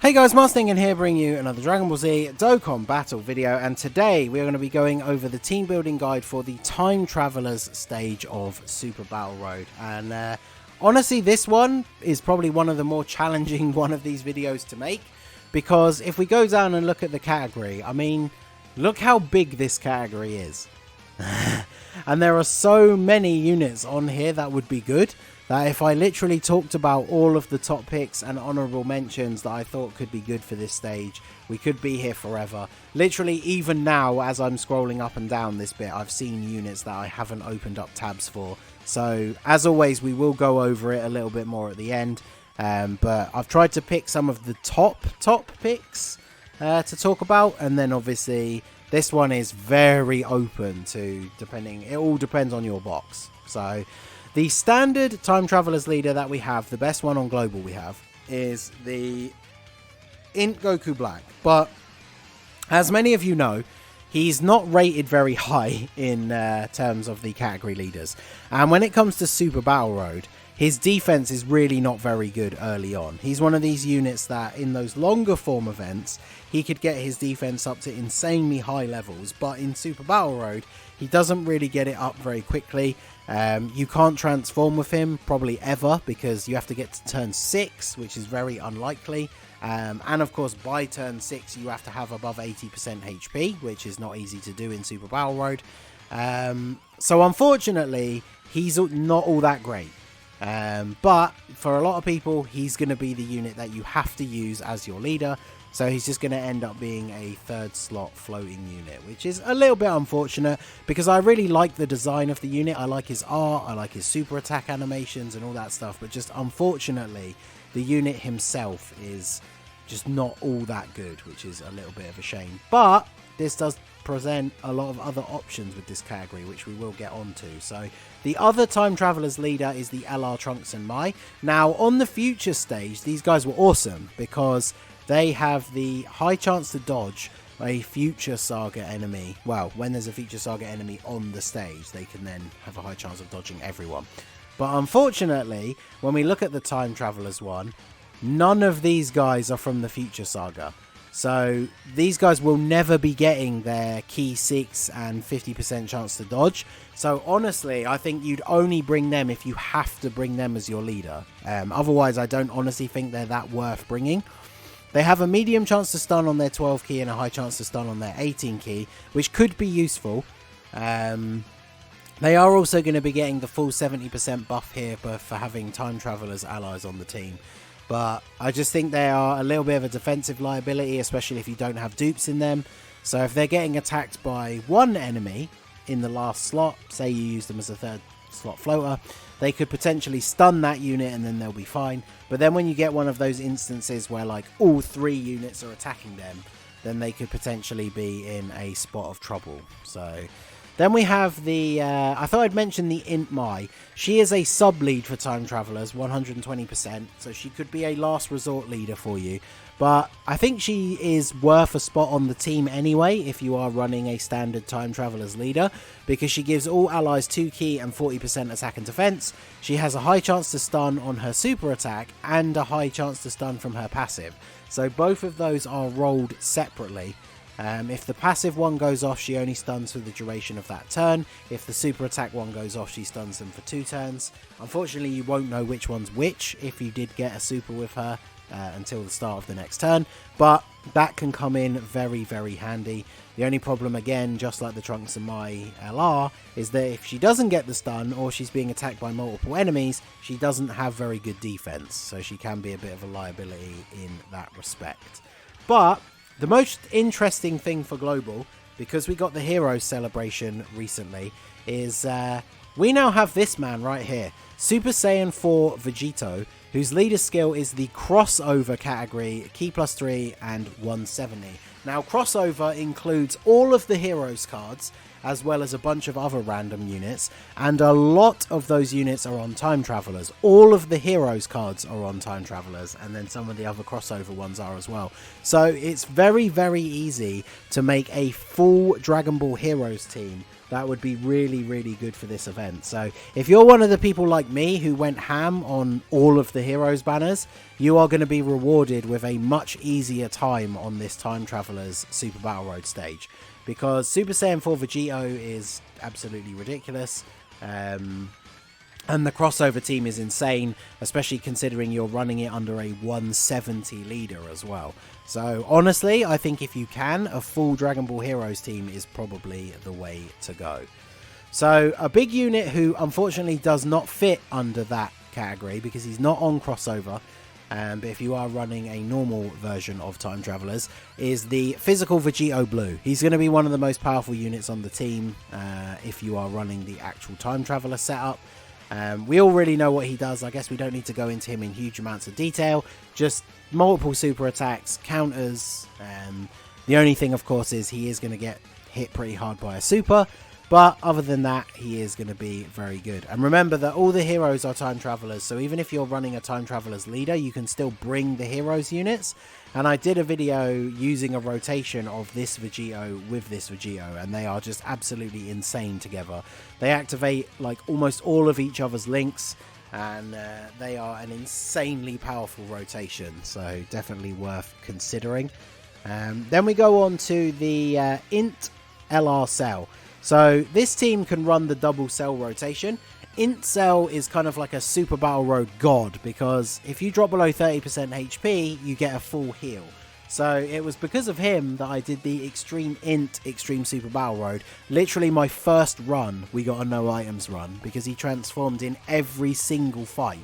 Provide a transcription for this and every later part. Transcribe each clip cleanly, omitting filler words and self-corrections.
Hey guys, Mustang here bringing you another Dragon Ball Z Dokkan battle video, and today we're going to be going over the team building guide for the Time Travelers stage of Super Battle Road. And honestly, this one is probably one of the more challenging one of these videos to make, because if we go down and look at the category, I mean, look how big this category is. And there are so many units on here that would be good, that if I literally talked about all of the top picks and honourable mentions that I thought could be good for this stage, we could be here forever. Literally, even now, as I'm scrolling up and down this bit, I've seen units that I haven't opened up tabs for. So, as always, we will go over it a little bit more at the end. But I've tried to pick some of the top picks to talk about, and then obviously this one is very open to it all depends on your box. So the standard Time Travelers leader that we have, the best one on global we have, is the Int Goku Black. But as many of you know, he's not rated very high in terms of the category leaders. And when it comes to Super Battle Road, his defense is really not very good early on. He's one of these units that in those longer form events, he could get his defense up to insanely high levels. But in Super Battle Road, he doesn't really get it up very quickly. You can't transform with him probably ever, because you have to get to turn 6, which is very unlikely. And of course, by turn 6, you have to have above 80% HP, which is not easy to do in Super Battle Road. So unfortunately, he's not all that great. But for a lot of people, he's going to be the unit that you have to use as your leader. So he's just going to end up being a third slot floating unit, which is a little bit unfortunate, because I really like the design of the unit. I like his art, I like his super attack animations and all that stuff. But just unfortunately, the unit himself is just not all that good, which is a little bit of a shame. But this does present a lot of other options with this category, which we will get onto. So the other Time Travelers leader is the LR Trunks and Mai. Now on the future stage, these guys were awesome because they have the high chance to dodge a future saga enemy. Well, when there's a future saga enemy on the stage, they can then have a high chance of dodging everyone. But unfortunately, when we look at the Time Travelers one, none of these guys are from the future saga. So these guys will never be getting their key 6 and 50% chance to dodge. So honestly, I think you'd only bring them if you have to bring them as your leader. Otherwise, I don't honestly think they're that worth bringing. They have a medium chance to stun on their 12 key and a high chance to stun on their 18 key, which could be useful. They are also going to be getting the full 70% buff here for having Time Travelers allies on the team. But I just think they are a little bit of a defensive liability, especially if you don't have dupes in them. So if they're getting attacked by one enemy in the last slot, say you use them as a third slot floater, they could potentially stun that unit and then they'll be fine. But then when you get one of those instances where like all 3 units are attacking them, then they could potentially be in a spot of trouble. So then we have the, I thought I'd mention the Int Mai. She is a sub-lead for Time Travelers, 120%, so she could be a last resort leader for you. But I think she is worth a spot on the team anyway if you are running a standard Time Travelers leader, because she gives all allies 2 key and 40% attack and defense. She has a high chance to stun on her super attack and a high chance to stun from her passive. So both of those are rolled separately. If the passive one goes off, she only stuns for the duration of that turn. If the super attack one goes off, she stuns them for 2 turns. Unfortunately, you won't know which one's which if you did get a super with her until the start of the next turn. But that can come in very, very handy. The only problem, again, just like the Trunks and Mai LR, is that if she doesn't get the stun or she's being attacked by multiple enemies, she doesn't have very good defense. So she can be a bit of a liability in that respect. But the most interesting thing for Global, because we got the Heroes celebration recently, is we now have this man right here, Super Saiyan 4 Vegito, whose leader skill is the crossover category, key +3 and 170. Now crossover includes all of the Heroes cards, as well as a bunch of other random units, and a lot of those units are on Time Travelers. All of the Heroes cards are on Time Travelers, and then some of the other crossover ones are as well. So it's very, very easy to make a full Dragon Ball Heroes team that would be really, really good for this event. So if you're one of the people like me who went ham on all of the heroes banners, you are going to be rewarded with a much easier time on this Time Travelers Super Battle Road stage, because Super Saiyan 4 Vegito is absolutely ridiculous. And the crossover team is insane, especially considering you're running it under a 170 leader as well. So honestly, I think if you can, a full Dragon Ball Heroes team is probably the way to go. So a big unit who unfortunately does not fit under that category because he's not on crossover, but if you are running a normal version of Time Travelers, is the physical Vegito Blue. He's going to be one of the most powerful units on the team if you are running the actual Time Traveler setup. We all really know what he does. I guess we don't need to go into him in huge amounts of detail. Just multiple super attacks, counters. The only thing, of course, is he is going to get hit pretty hard by a super. But other than that, he is going to be very good. And remember that all the heroes are Time Travelers. So even if you're running a Time Travelers leader, you can still bring the heroes units. And I did a video using a rotation of this Vegito with this Vegito, and they are just absolutely insane together. They activate like almost all of each other's links, and they are an insanely powerful rotation. So definitely worth considering. Then we go on to the Int LR Cell. So this team can run the double cell rotation. Int Cell is kind of like a Super Battle Road god, because if you drop below 30% HP, you get a full heal. So it was because of him that I did the Extreme Int Extreme Super Battle Road. Literally my first run, we got a no items run, because he transformed in every single fight.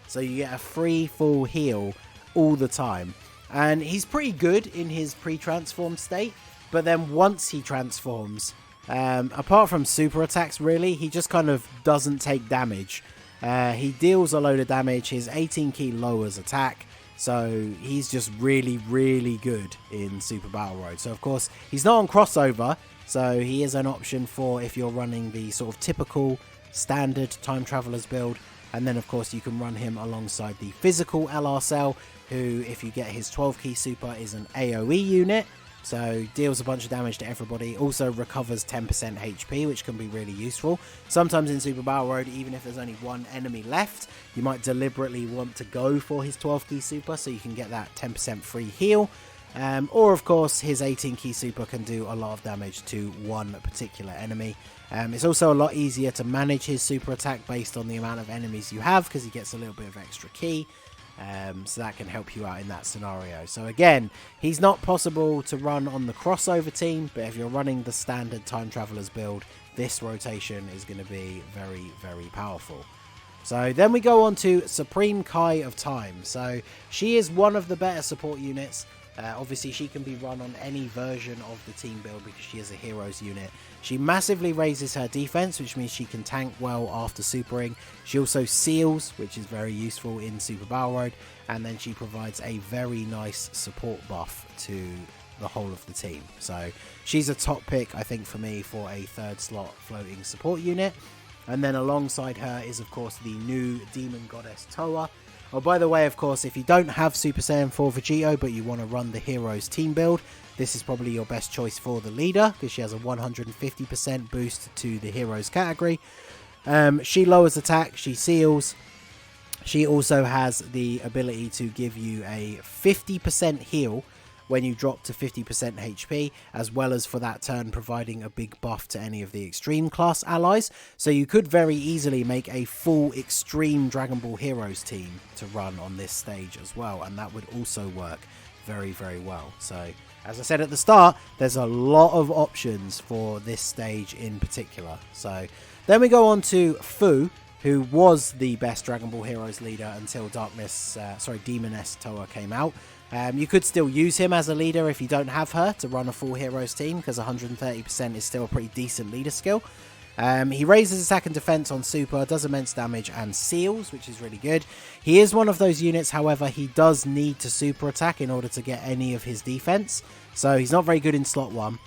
So you get a free full heal all the time. And he's pretty good in his pre-transformed state, but then once he transforms, apart from super attacks really, he just kind of doesn't take damage. He deals a load of damage, his 18 key lowers attack, so he's just really, really good in Super Battle Road. So of course, he's not on crossover, so he is an option for if you're running the sort of typical standard Time Travelers build. And then of course you can run him alongside the physical LR Cell, who if you get his 12 key super is an AoE unit. So deals a bunch of damage to everybody, also recovers 10% HP, which can be really useful. Sometimes in Super Battle Road, even if there's only one enemy left, you might deliberately want to go for his 12 key super so you can get that 10% free heal. Or of course his 18 key super can do a lot of damage to one particular enemy. It's also a lot easier to manage his super attack based on the amount of enemies you have, because he gets a little bit of extra key. So that can help you out in that scenario. So again, he's not possible to run on the crossover team, but if you're running the standard Time Travelers build, this rotation is going to be very, very powerful. So then we go on to Supreme Kai of Time. So she is one of the better support units. Obviously she can be run on any version of the team build because she is a heroes unit. She massively raises her defense, which means she can tank well after supering. She also seals, which is very useful in Super Battle Road, and then she provides a very nice support buff to the whole of the team. So she's a top pick, I think, for me for a third slot floating support unit. And then alongside her is of course the new Demon Goddess Toa. Oh, by the way, of course, if you don't have Super Saiyan 4 Vegito, but you want to run the Heroes team build, this is probably your best choice for the leader, because she has a 150% boost to the Heroes category. She lowers attack, she seals. She also has the ability to give you a 50% heal when you drop to 50% HP, as well as for that turn providing a big buff to any of the extreme class allies. So you could very easily make a full extreme Dragon Ball Heroes team to run on this stage as well, and that would also work very, very well. So as I said at the start, there's a lot of options for this stage in particular. So then we go on to Fu, who was the best Dragon Ball Heroes leader until Demoness Toa came out. You could still use him as a leader if you don't have her to run a full Heroes team, because 130% is still a pretty decent leader skill. He raises attack and defense on super, does immense damage, and seals, which is really good. He is one of those units, however, he does need to super attack in order to get any of his defense, so he's not very good in slot 1.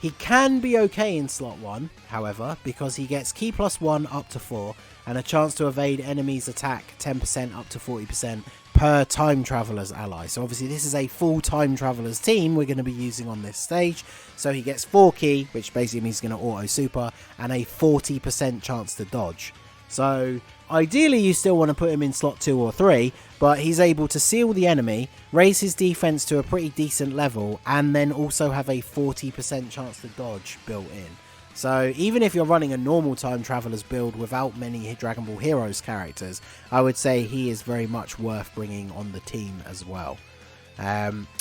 He can be okay in slot 1, however, because he gets key plus 1 up to 4, and a chance to evade enemies' attack 10% up to 40%, per Time Travelers ally. So obviously this is a full Time Travelers team we're going to be using on this stage. So he gets 4 ki, which basically means he's going to auto super, and a 40% chance to dodge. So ideally you still want to put him in slot 2 or 3, but he's able to seal the enemy, raise his defense to a pretty decent level, and then also have a 40% chance to dodge built in. So even if you're running a normal Time Travelers build without many Dragon Ball Heroes characters, I would say he is very much worth bringing on the team as well.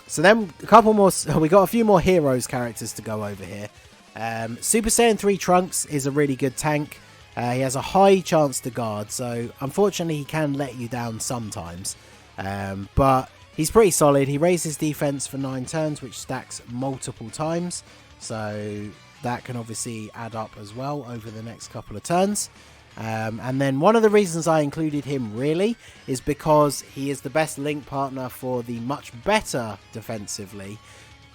So then a couple more, we got a few more Heroes characters to go over here. Super Saiyan 3 Trunks is a really good tank. He has a high chance to guard, so unfortunately he can let you down sometimes. But he's pretty solid. He raises defense for 9 turns, which stacks multiple times. So that can obviously add up as well over the next couple of turns. And then one of the reasons I included him really is because he is the best link partner for the much better defensively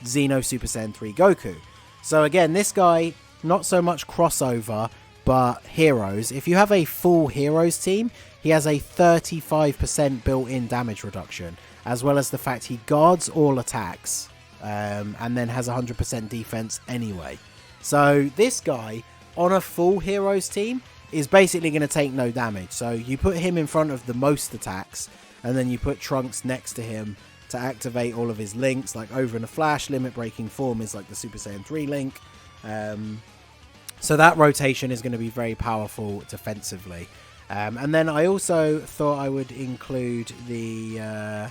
Xeno Super Saiyan 3 Goku. So again, this guy, not so much crossover, but heroes. If you have a full heroes team, he has a 35% built-in damage reduction, as well as the fact he guards all attacks, and then has 100% defense anyway. So this guy on a full heroes team is basically going to take no damage. So you put him in front of the most attacks, and then you put Trunks next to him to activate all of his links, like Over in a Flash, Limit Breaking Form is like the Super Saiyan 3 link. So that rotation is going to be very powerful defensively. And then I also thought I would include the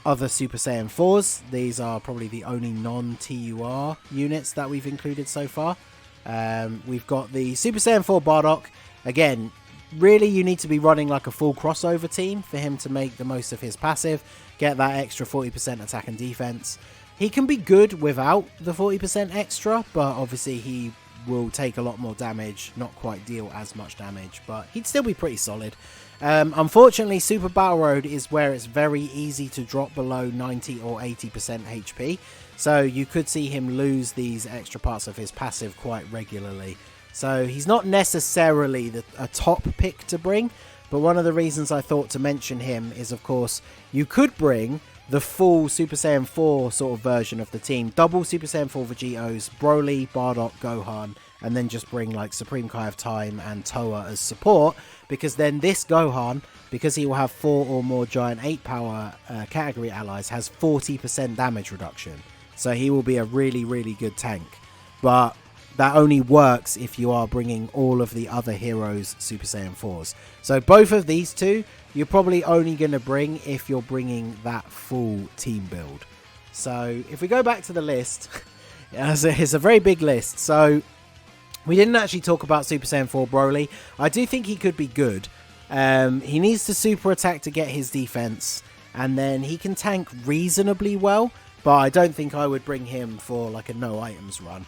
other Super Saiyan 4s. These are probably the only non-TUR units that we've included so far. We've got the Super Saiyan 4 Bardock. Again, really you need to be running like a full crossover team for him to make the most of his passive, get that extra 40% attack and defense. He can be good without the 40% extra, but obviously he will take a lot more damage, not quite deal as much damage, but he'd still be pretty solid. Unfortunately, Super Battle Road is where it's very easy to drop below 90 or 80% HP, so you could see him lose these extra parts of his passive quite regularly. So he's not necessarily a top pick to bring, but one of the reasons I thought to mention him is, of course, you could bring the full Super Saiyan 4 sort of version of the team. Double Super Saiyan 4 Vegetos, Broly, Bardock, Gohan, and then just bring like Supreme Kai of Time and Toa as support, because then this Gohan, because he will have 4 or more giant 8 power category allies, has 40% damage reduction. So he will be a really, really good tank. But that only works if you are bringing all of the other heroes Super Saiyan 4s. So both of these two, you're probably only going to bring if you're bringing that full team build. So if we go back to the list, it's a very big list. So we didn't actually talk about Super Saiyan 4 Broly. I do think he could be good. He needs to super attack to get his defense, and then he can tank reasonably well, but I don't think I would bring him for like a no items run.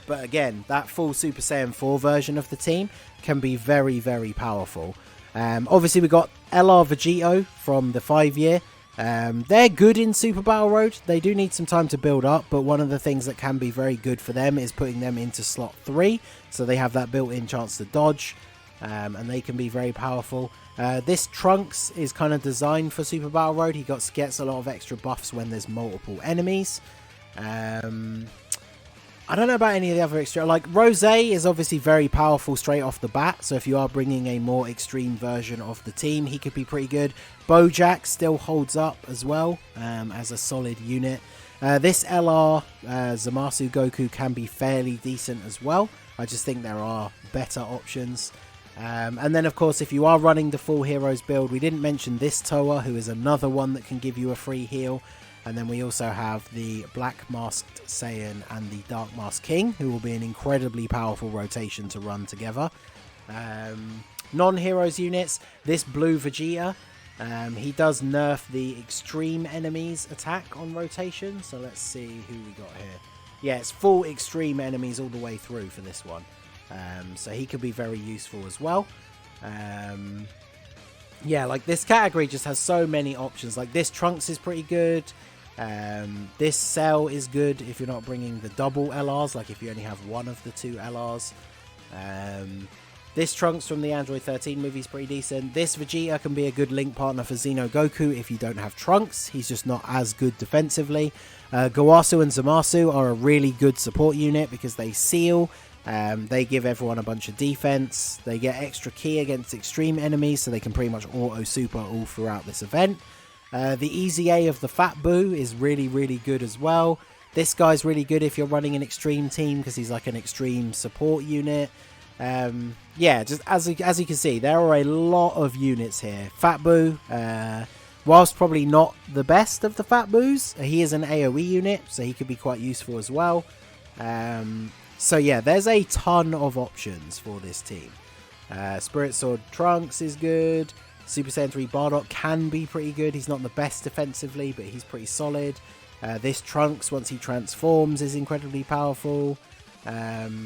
But again, that full Super Saiyan 4 version of the team can be very, very powerful. Obviously, we got LR Vegeto from the 5-year. They're good in Super Battle Road. They do need some time to build up, but one of the things that can be very good for them is putting them into slot 3, so they have that built-in chance to dodge, and they can be very powerful. This Trunks is kind of designed for Super Battle Road. He gets a lot of extra buffs when there's multiple enemies. I don't know about any of the other extra, like Rose is obviously very powerful straight off the bat, so if you are bringing a more extreme version of the team, he could be pretty good. Bojack still holds up as well, as a solid unit. This LR Zamasu Goku can be fairly decent as well. I just think there are better options. And then of course, if you are running the full heroes build, we didn't mention this Toa, who is another one that can give you a free heal. And then we also have the Black Masked Saiyan and the Dark Masked King, who will be an incredibly powerful rotation to run together. Non-heroes units, this Blue Vegeta, he does nerf the extreme enemies attack on rotation. So let's see who we got here. Yeah, it's full extreme enemies all the way through for this one. So he could be very useful as well. Yeah, like this category just has so many options. Like this Trunks is pretty good. This Cell is good if you're not bringing the double LRs, like if you only have one of the two LRs. This Trunks from the Android 13 movie is pretty decent. This Vegeta can be a good link partner for Xeno Goku if you don't have Trunks. He's just not as good defensively. Gowasu and Zamasu are a really good support unit because they seal. They give everyone a bunch of defense. They get extra ki against extreme enemies, so they can pretty much auto super all throughout this event. The Easy A of the Fat Boo is really, really good as well. This guy's really good if you're running an extreme team because he's like an extreme support unit. Yeah, just as you can see, there are a lot of units here. Fat Boo, whilst probably not the best of the Fat Boos, he is an AoE unit, so he could be quite useful as well. So yeah, there's a ton of options for this team. Spirit Sword Trunks is good. Super Saiyan 3 Bardock can be pretty good. He's not the best defensively, but he's pretty solid. This Trunks, once he transforms, is incredibly powerful.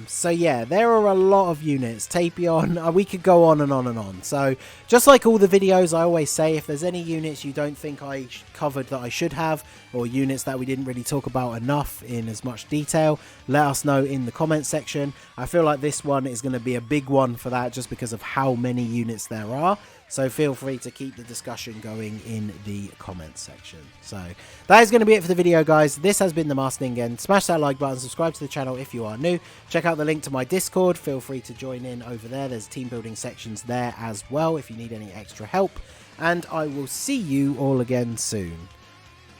So yeah, there are a lot of units. Tapion, we could go on and on and on. So just like all the videos, I always say, if there's any units you don't think I covered that I should have, or units that we didn't really talk about enough in as much detail, let us know in the comment section. I feel like this one is going to be a big one for that, just because of how many units there are. So feel free to keep the discussion going in the comments section. So that is going to be it for the video, guys. This has been the Master Ningen. Smash that like button, subscribe to the channel if you are new. Check out the link to my Discord. Feel free to join in over there. There's team building sections there as well if you need any extra help. And I will see you all again soon.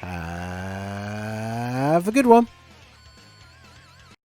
Have a good one.